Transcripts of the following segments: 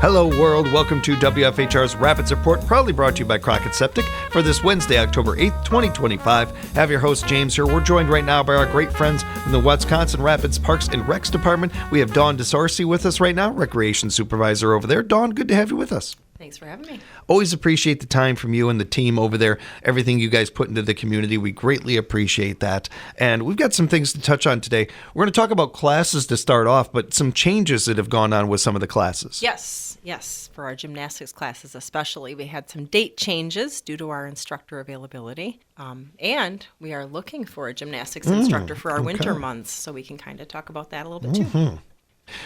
Hello, world. Welcome to WFHR's Rapids Report, proudly brought to you by Crockett Septic for this Wednesday, October 8th, 2025. Have your host, James, here. We're joined right now by our great friends in the Wisconsin Rapids Parks and Recs Department. We have Dawn DeSorcy with us right now, Recreation Supervisor over there. Dawn, good to have you with us. Thanks for having me. Always appreciate the time from you and the team over there. Everything you guys put into the community, we greatly appreciate that. And we've got some things to touch on today. We're going to talk about classes to start off, but some changes that have gone on with some of the classes. Yes. For our gymnastics classes especially, we had some date changes due to our instructor availability. And we are looking for a gymnastics instructor for our winter months, so we can kind of talk about that a little bit too.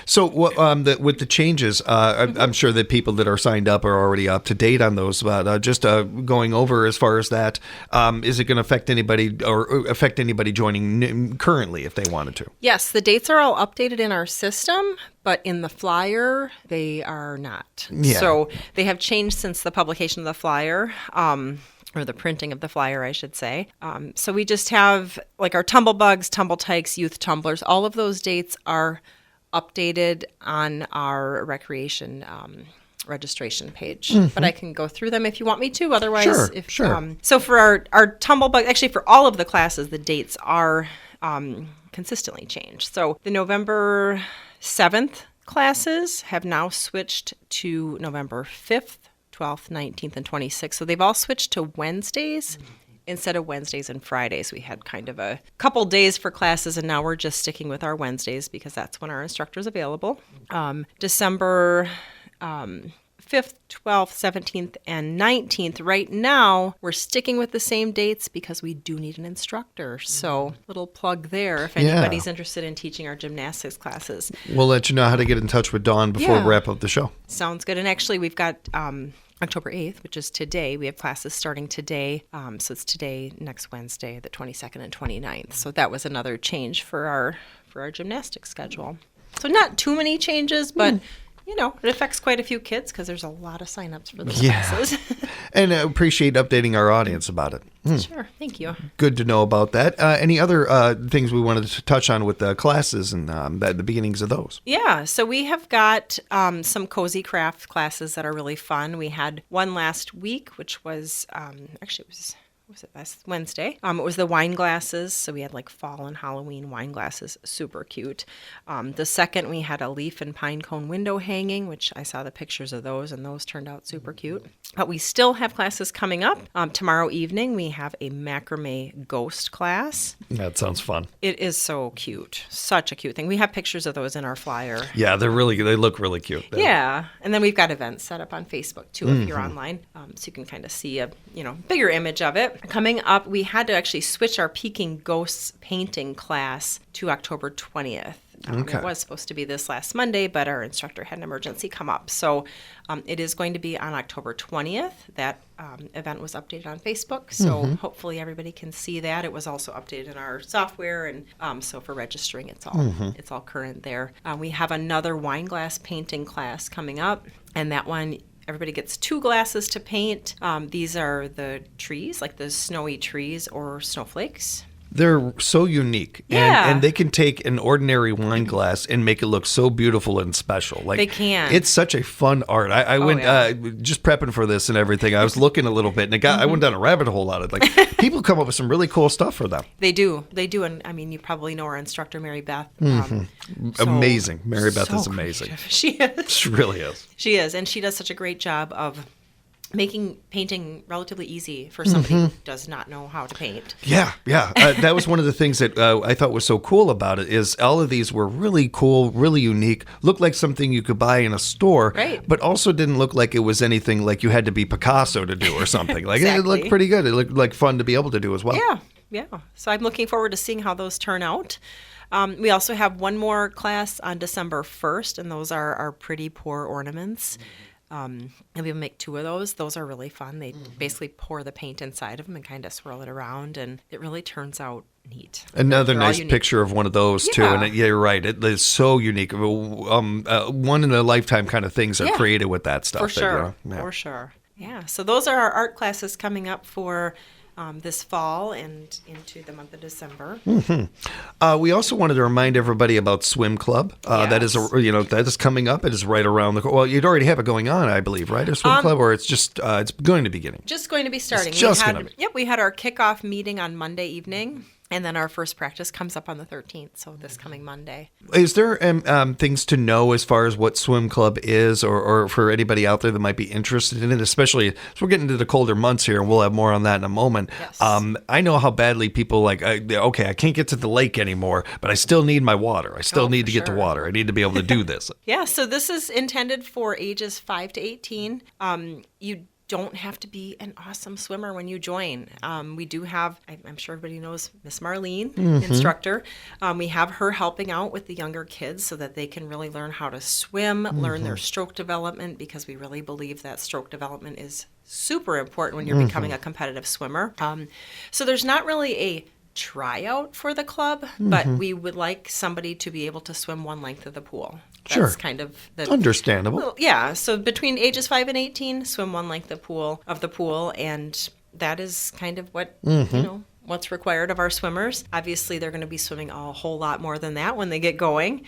So with the changes, I'm sure that people that are signed up are already up to date on those, but just going over as far as that, is it going to affect anybody or affect anybody joining currently if they wanted to? Yes, the dates are all updated in our system, but in the flyer, they are not. Yeah. So they have changed since the publication of the flyer. Or the printing of the flyer, I should say. So we just have like our tumble bugs, tumble tykes, youth tumblers, all of those dates are updated on our recreation registration page. But I can go through them if you want me to. Otherwise, Sure. So for our tumble bug, actually for all of the classes, the dates are consistently changed. So the November 7th classes have now switched to November 5th, 12th, 19th, and 26th. So they've all switched to Wednesdays. Instead of Wednesdays and Fridays. We had kind of a couple days for classes, and now we're just sticking with our Wednesdays because that's when our instructor's available. December 5th, 12th, 17th, and 19th. Right now, we're sticking with the same dates because we do need an instructor. So, little plug there if anybody's interested in teaching our gymnastics classes. We'll let you know how to get in touch with Dawn before we wrap up the show. Sounds good. And actually, we've got October 8th, which is today. We have classes starting today. So it's today, next Wednesday, the 22nd and 29th. So that was another change for our gymnastics schedule. So not too many changes, but it affects quite a few kids because there's a lot of signups for those classes. And I appreciate updating our audience about it. Sure. Thank you. Good to know about that. Any other things we wanted to touch on with the classes and the beginnings of those? Yeah. So we have got some cozy craft classes that are really fun. We had one last week, which was was it last Wednesday? It was the wine glasses. So we had like fall and Halloween wine glasses, super cute. The second, we had a leaf and pine cone window hanging, which I saw the pictures of those, and those turned out super cute. But we still have classes coming up. Tomorrow evening, we have a macrame ghost class. That sounds fun. It is so cute. Such a cute thing. We have pictures of those in our flyer. Yeah, they look really cute. Yeah. And then we've got events set up on Facebook, too, if you're online. So you can kind of see a bigger image of it. Coming up, we had to actually switch our Peking Ghosts painting class to October 20th. It was supposed to be this last Monday, but our instructor had an emergency come up. So it is going to be on October 20th. That event was updated on Facebook, so hopefully everybody can see that. It was also updated in our software, and so for registering, it's all current there. We have another wine glass painting class coming up, and that one, everybody gets 2 glasses to paint. These are the trees, like the snowy trees or snowflakes. They're so unique. Yeah. And they can take an ordinary wine glass and make it look so beautiful and special. Like, they can. It's such a fun art. I went, just prepping for this and everything, I was looking a little bit, and I went down a rabbit hole on it. Like, people come up with some really cool stuff for them. They do. And I mean, you probably know our instructor, Mary Beth. Amazing. Mary Beth is amazing. Creative. She is. She really is. She is. And she does such a great job of making painting relatively easy for somebody who does not know how to paint. Yeah. That was one of the things that I thought was so cool about it is all of these were really cool, really unique, looked like something you could buy in a store, right, but also didn't look like it was anything like you had to be Picasso to do or something. Like exactly. It looked pretty good. It looked like fun to be able to do as well. Yeah. So I'm looking forward to seeing how those turn out. We also have one more class on December 1st, and those are our pretty pour ornaments. And we make 2 of those. Those are really fun. They basically pour the paint inside of them and kind of swirl it around, and it really turns out neat. Another nice picture of one of those too, and you're right. It is so unique. One in a lifetime kind of things are created with that stuff. For sure. For sure. Yeah. So those are our art classes coming up for this fall and into the month of December. We also wanted to remind everybody about Swim Club. That is, that is coming up. It is right around the. Well, you'd already have it going on, I believe, right? A Swim Club, or it's just it's going to be beginning. Just going to be starting. It's just going to be. Yep, we had our kickoff meeting on Monday evening. And then our first practice comes up on the 13th, so this coming Monday. Is there things to know as far as what Swim Club is, or for anybody out there that might be interested in it, especially as we're getting into the colder months here, and we'll have more on that in a moment. Yes. I know how badly people I can't get to the lake anymore, but I still need my water. I still need to get to water. I need to be able to do this. Yeah, so this is intended for ages 5 to 18. You don't have to be an awesome swimmer when you join. We do have, I'm sure everybody knows Miss Marlene, instructor. We have her helping out with the younger kids so that they can really learn how to swim, learn their stroke development, because we really believe that stroke development is super important when you're becoming a competitive swimmer. So there's not really a tryout for the club, but we would like somebody to be able to swim one length of the pool. That's kind of the understandable. Well, yeah. So between ages 5 and 18, swim one length of the pool, and that is kind of what what's required of our swimmers. Obviously, they're going to be swimming a whole lot more than that when they get going,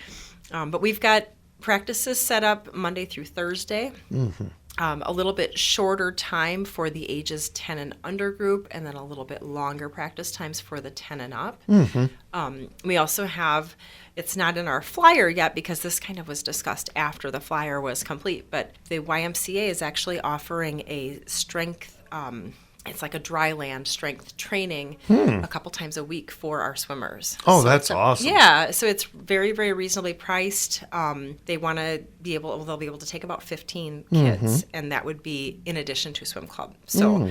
but we've got practices set up Monday through Thursday. A little bit shorter time for the ages 10 and under group, and then a little bit longer practice times for the 10 and up. We also have, it's not in our flyer yet because this kind of was discussed after the flyer was complete, but the YMCA is actually offering a strength, it's like a dry land strength training a couple times a week for our swimmers. Oh, so that's awesome. Yeah, so it's very, very reasonably priced. They want to be able, they'll be able to take about 15 kids, and that would be in addition to swim club. So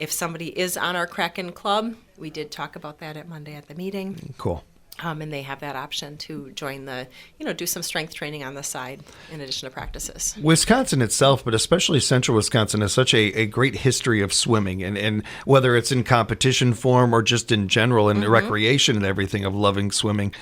if somebody is on our Kraken Club, we did talk about that at Monday at the meeting. Cool. And they have that option to join do some strength training on the side in addition to practices. Wisconsin itself, but especially central Wisconsin, has such a great history of swimming. And whether it's in competition form or just in general and recreation and everything of loving swimming,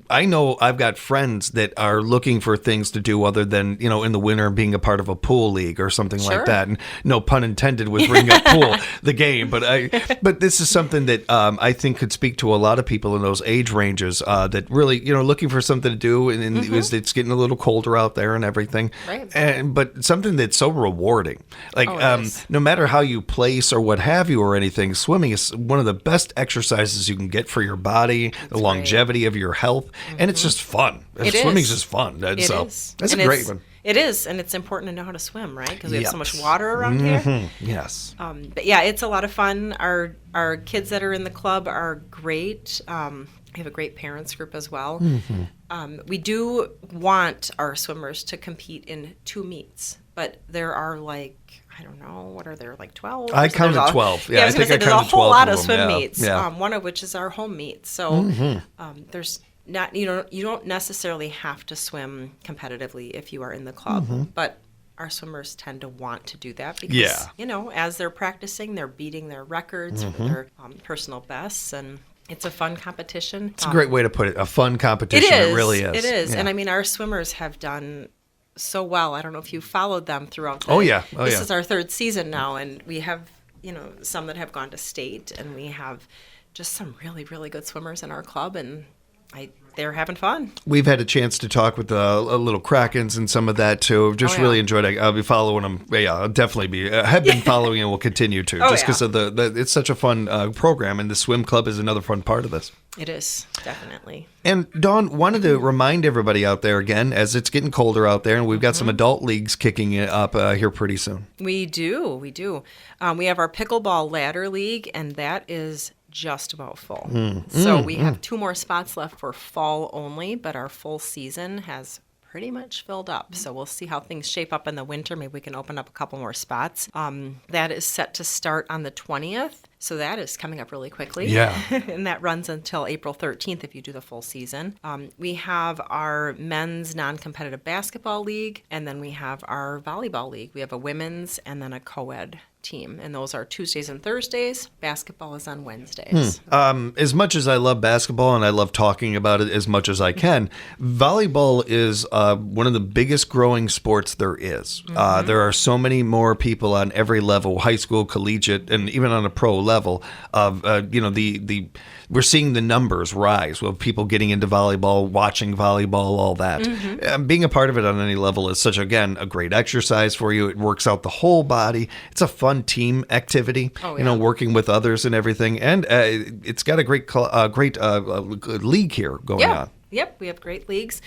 I know I've got friends that are looking for things to do other than, in the winter being a part of a pool league or something like that. And no pun intended with Ring Up Pool, the game. But this is something that I think could speak to a lot of people in those age ranges. That really, looking for something to do, and it's getting a little colder out there and everything. Right. But something that's so rewarding. Like, no matter how you place or what have you or anything, swimming is one of the best exercises you can get for your body, the longevity of your health, and it's just fun. Swimming's just fun. That's a great one. It is, and it's important to know how to swim, right? Because we have so much water around here. Yes. But yeah, it's a lot of fun. Our kids that are in the club are great. We have a great parents group as well. We do want our swimmers to compete in 2 meets, but there are I don't know, what are there, 12? I counted 12. Yeah, I think I counted 12. There's a whole lot of swim them, meets, one of which is our home meet. So there's not, you don't necessarily have to swim competitively if you are in the club, but our swimmers tend to want to do that because, as they're practicing, they're beating their records for their personal bests, and it's a fun competition. It's a great way to put it. A fun competition. It really is. It is. Yeah. And I mean, our swimmers have done so well. I don't know if you followed them throughout. This is our 3rd season now, and we have, some that have gone to state, and we have just some really, really good swimmers in our club, and they're having fun. We've had a chance to talk with the little Krakens and some of that too. Just really enjoyed it. I'll be following them. Yeah, I'll definitely be. Have been following and will continue to. Just because of it's such a fun program, and the swim club is another fun part of this. It is, definitely. And Dawn, wanted to remind everybody out there again, as it's getting colder out there, and we've got some adult leagues kicking up here pretty soon. We do. We have our pickleball ladder league, and that is just about full. So we have 2 more spots left for fall only, but our full season has pretty much filled up. So we'll see how things shape up in the winter. Maybe we can open up a couple more spots. That is set to start on the 20th. So that is coming up really quickly. Yeah. And that runs until April 13th if you do the full season. We have our men's non-competitive basketball league, and then we have our volleyball league. We have a women's and then a co-ed team, and those are Tuesdays and Thursdays. Basketball is on Wednesdays. As much as I love basketball and I love talking about it as much as I can, volleyball is one of the biggest growing sports there is. There are so many more people on every level, high school, collegiate, and even on a pro level of, we're seeing the numbers rise with people getting into volleyball, watching volleyball, all that. Being a part of it on any level is such, again, a great exercise for you. It works out the whole body. It's a fun team activity, working with others and everything. And it's got a great league here going on. Yep, we have great leagues.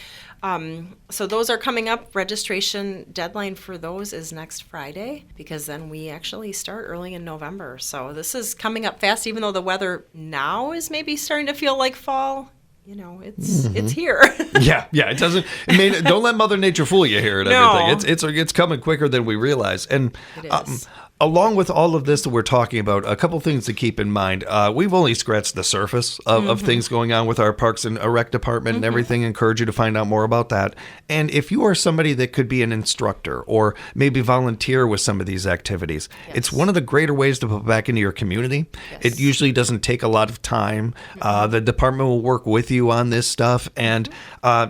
So those are coming up. Registration deadline for those is next Friday, because then we actually start early in November. So this is coming up fast, even though the weather now is maybe starting to feel like fall. It's here. Yeah. It doesn't. Don't let Mother Nature fool you here and everything. It's coming quicker than we realize. And it is. Along with all of this that we're talking about, a couple things to keep in mind. We've only scratched the surface of things going on with our Parks and Rec department and everything. Encourage you to find out more about that. And if you are somebody that could be an instructor or maybe volunteer with some of these activities, it's one of the greater ways to put back into your community. It usually doesn't take a lot of time. The department will work with you on this stuff. And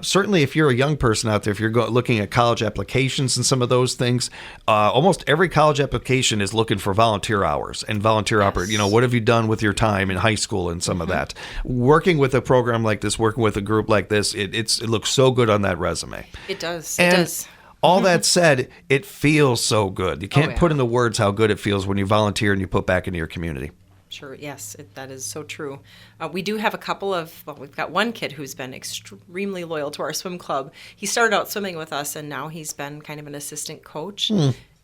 certainly if you're a young person out there, if you're looking at college applications and some of those things, almost every college application is looking for volunteer hours and volunteer what have you done with your time in high school and some of that. Working with a program like this, working with a group like this, it looks so good on that resume. It does. All that said, it feels so good. You can't put into words how good it feels when you volunteer and you put back into your community. Sure, yes, that is so true. We do have we've got one kid who's been extremely loyal to our swim club. He started out swimming with us, and now he's been kind of an assistant coach.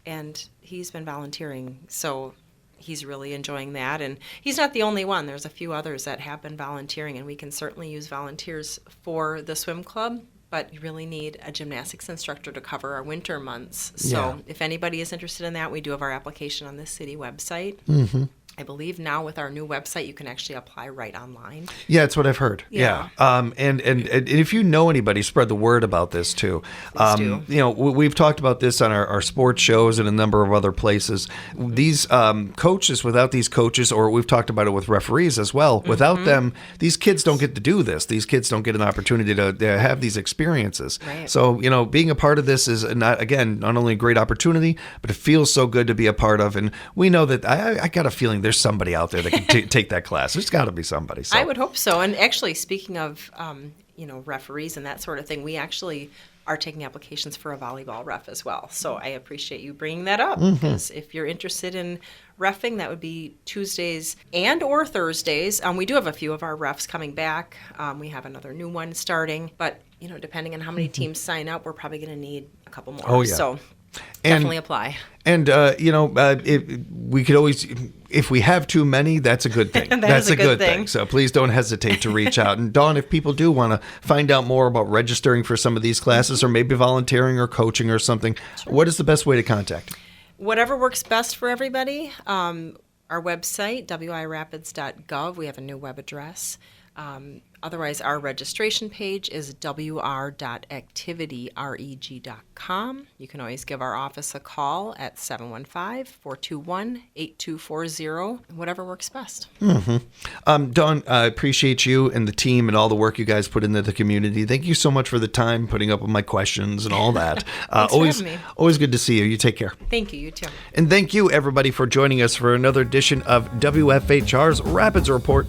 And he's been volunteering, so he's really enjoying that. And he's not the only one. There's a few others that have been volunteering, and we can certainly use volunteers for the swim club, but you really need a gymnastics instructor to cover our winter months. So if anybody is interested in that, we do have our application on the city website. I believe now with our new website, you can actually apply right online. Yeah, that's what I've heard. Yeah. And if you know anybody, spread the word about this too. Please do. We've talked about this on our sports shows and a number of other places. These coaches, without these coaches, or we've talked about it with referees as well, without them, these kids don't get to do this. These kids don't get an opportunity to have these experiences. Right. So, being a part of this is not only a great opportunity, but it feels so good to be a part of. And we know that I got a feeling there's somebody out there that can take that class. There's got to be somebody. So. I would hope so. And actually, speaking of, referees and that sort of thing, we actually are taking applications for a volleyball ref as well. So I appreciate you bringing that up, because if you're interested in reffing, that would be Tuesdays and or Thursdays. We do have a few of our refs coming back. We have another new one starting, but depending on how many teams sign up, we're probably going to need a couple more. Oh, yeah. So definitely apply. And, we could always, if we have too many, that's a good thing. That's a good thing. So please don't hesitate to reach out. And Dawn, if people do want to find out more about registering for some of these classes or maybe volunteering or coaching or something, what is the best way to contact? Whatever works best for everybody. Our website, wirapids.gov, we have a new web address. Otherwise, our registration page is wr.activityreg.com. You can always give our office a call at 715-421-8240, whatever works best. Dawn, I appreciate you and the team and all the work you guys put into the community. Thank you so much for the time, putting up with my questions and all that. Thanks for having me. Always good to see you. You take care. Thank you. You too. And thank you, everybody, for joining us for another edition of WFHR's Rapids Report.